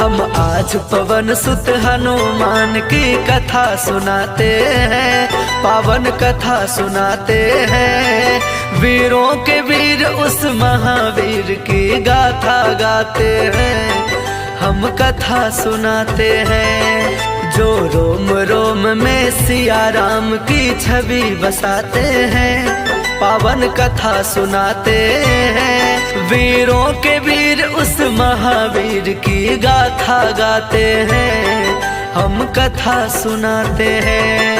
हम आज पवन सुत हनुमान की कथा सुनाते हैं, पावन कथा सुनाते हैं। वीरों के वीर उस महावीर की गाथा गाते हैं, हम कथा सुनाते हैं। जो रोम रोम में सिया राम की छवि बसाते हैं, पावन कथा सुनाते हैं। वीरों के वीर उस महावीर की गाथा गाते हैं, हम कथा सुनाते हैं।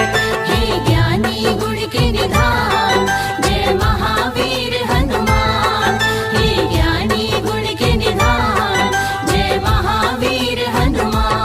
हे ज्ञानी गुण के निधान, जय महावीर हनुमान। हे ज्ञानी गुण के निधान, जय महावीर हनुमान।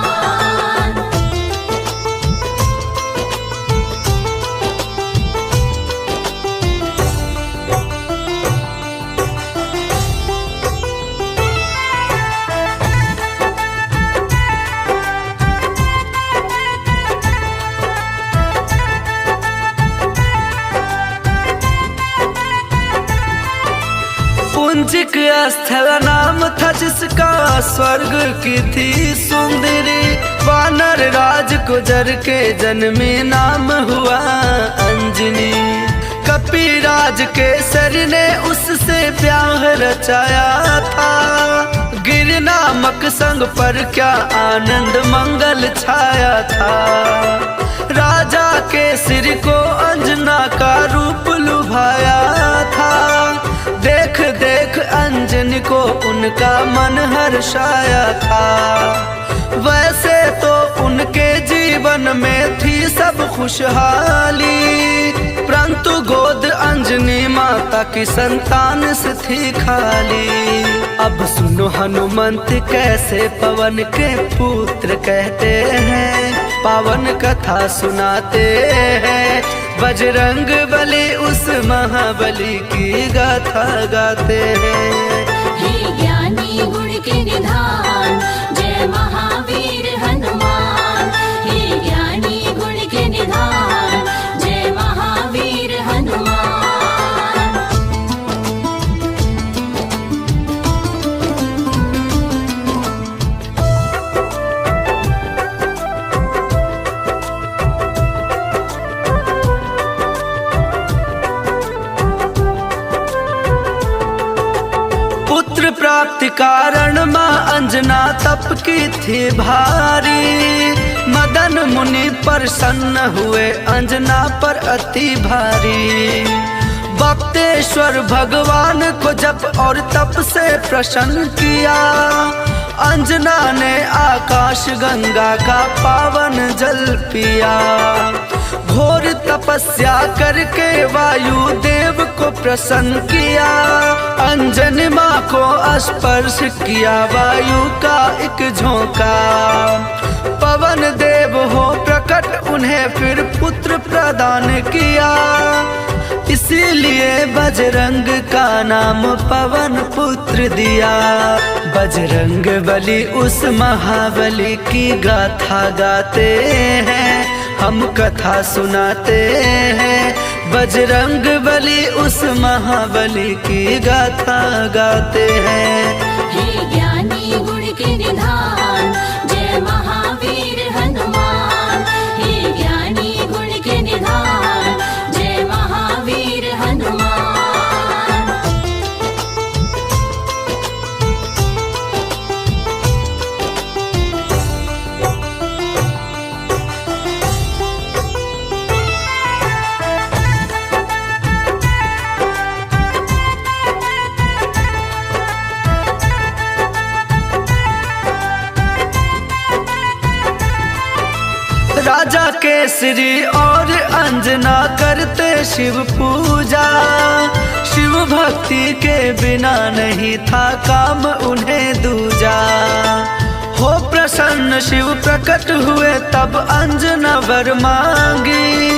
पुंजिक स्थल नाम था जिसका, स्वर्ग की थी सुंदरी। वानर राज गुजर के जन्मी, नाम हुआ अंजनी। कपिराज केसरी ने उससे ब्याह रचाया था, गिर नामक संग पर क्या आनंद मंगल छाया था। राजा केसरी को अंजना का रूप लुभाया था, देख देख अंजनी को उनका मन हर्षाया था। वैसे तो उनके जीवन में थी सब खुशहाली, परंतु गोद अंजनी माता की संतान से थी खाली। अब सुनो हनुमंत कैसे पवन के पुत्र कहते हैं, पावन कथा सुनाते हैं। बजरंग बली उस महाबली की गाथा गाते हैं। हे ज्ञानी गुण के निधान, जय महावीर हनुमान। हे ज्ञानी गुण के निधान, जय महावीर हनुमान। पुत्र प्राप्ति कारण माँ अंजना तप की थी भारी। मदन मुनि प्रसन्न हुए अंजना पर अति भारी। बक्तेश्वर भगवान को जप और तप से प्रसन्न किया, अंजना ने आकाश गंगा का पावन जल पिया। घोर तपस्या करके वायु देव को प्रसन्न किया, अंजनी माँ को स्पर्श किया वायु का एक झोंका। पवन देव हो प्रकट उन्हें फिर पुत्र प्रदान किया, इसीलिए बजरंग का नाम पवन पुत्र दिया। बजरंग बली उस महाबली की गाथा गाते हैं, हम कथा सुनाते हैं। बजरंग बली उस महाबली की गाथा गाते हैं। हे ज्ञानी गुण के निधान, जय महावीर हनुमान। हे ज्ञानी गुण के निधान, जय महावीर हनुमान। राजा केसरी और अंजना करते शिव पूजा, शिव भक्ति के बिना नहीं था काम उन्हें दूजा। हो प्रसन्न शिव प्रकट हुए तब अंजना वर मांगी,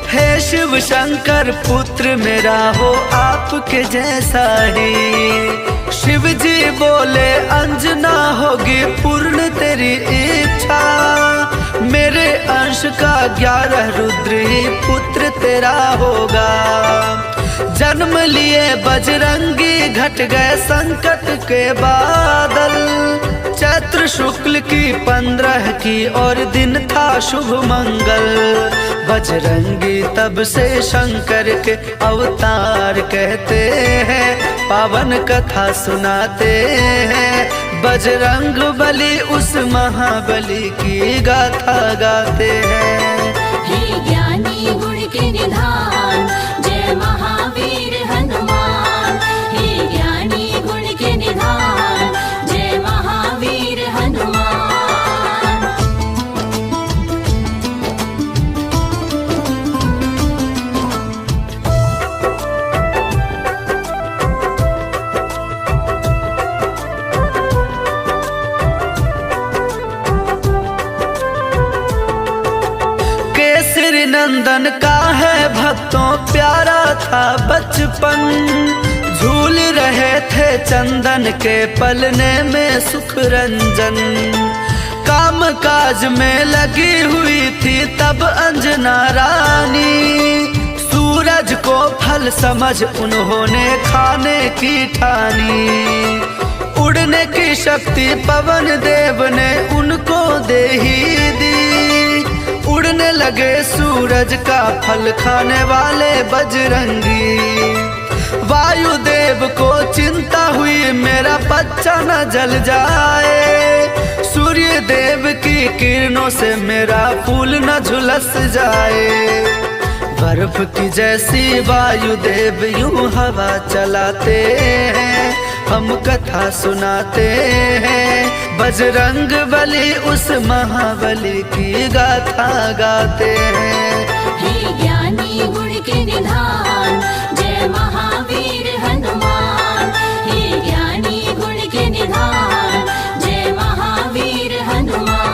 हे शिव शंकर पुत्र मेरा हो आपके जैसा ही। शिव जी बोले अंजना होगी पूर्ण तेरी इच्छा, मेरे अंश का 11 रुद्र ही पुत्र तेरा होगा। जन्म लिए बजरंगी घट गए संकट के बादल, चैत्र शुक्ल की 15 की और दिन था शुभ मंगल। बजरंगी तब से शंकर के अवतार कहते हैं, पावन कथा सुनाते हैं। बजरंग बली उस महाबली की गाथा गाते हैं। हे ज्ञानी गुण के निधान जय महावीर हनुमान। हे ज्ञानी गुण के निधान जय महावीर हनुमान। केसरी नंदन का है भक्तों प्यारा था बचपन। झूल रहे थे चंदन के पलने में सुख रंजन। काम काज में लगी हुई थी तब अंजना रानी। सूरज को फल समझ उन्होंने खाने की ठानी। उड़ने की शक्ति पवन देव ने उनको दे ही दी। उड़ने लगे सूरज का फल खाने वाले बजरंगी। वायुदेव को चिंता हुई मेरा बच्चा न जल जाए। सूर्य देव की किरणों से मेरा फूल न झुलस जाए। बर्फ की जैसी वायुदेव यूं हवा चलाते हैं, हम कथा सुनाते हैं। बजरंग बली उस महाबली की गाथा गाते हैं। हे ज्ञानी गुण के निधान जय महावीर हनुमान। हे ज्ञानी गुण के निधान जय महावीर हनुमान।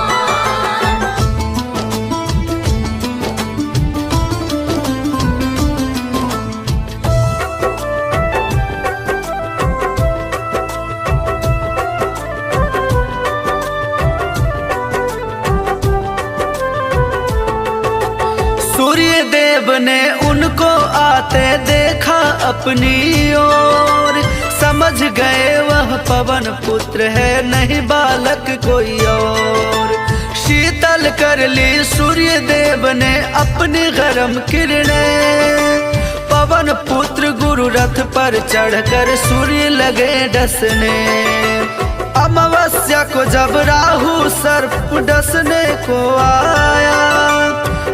सूर्य देव ने उनको आते देखा अपनी ओर। समझ गए वह पवन पुत्र है नहीं बालक कोई और। शीतल कर ली सूर्य देव ने अपनी गरम किरणें। पवन पुत्र गुरु रथ पर चढ़कर सूर्य लगे डसने। अमावस्या को जब राहु सर्प डसने को आया,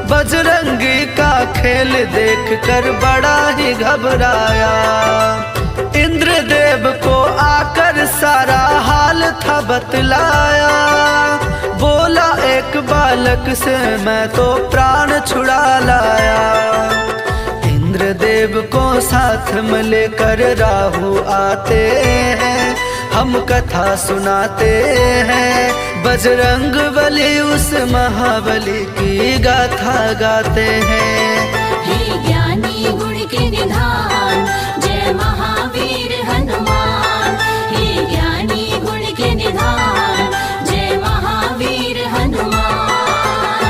बजरंगी का खेल देखकर बड़ा ही घबराया। इंद्रदेव को आकर सारा हाल था बतलाया। बोला एक बालक से मैं तो प्राण छुड़ा लाया। इंद्रदेव को साथ में लेकर राहु आते हैं, हम कथा सुनाते हैं। बजरंग बली उस महाबली की गाथा गाते हैं।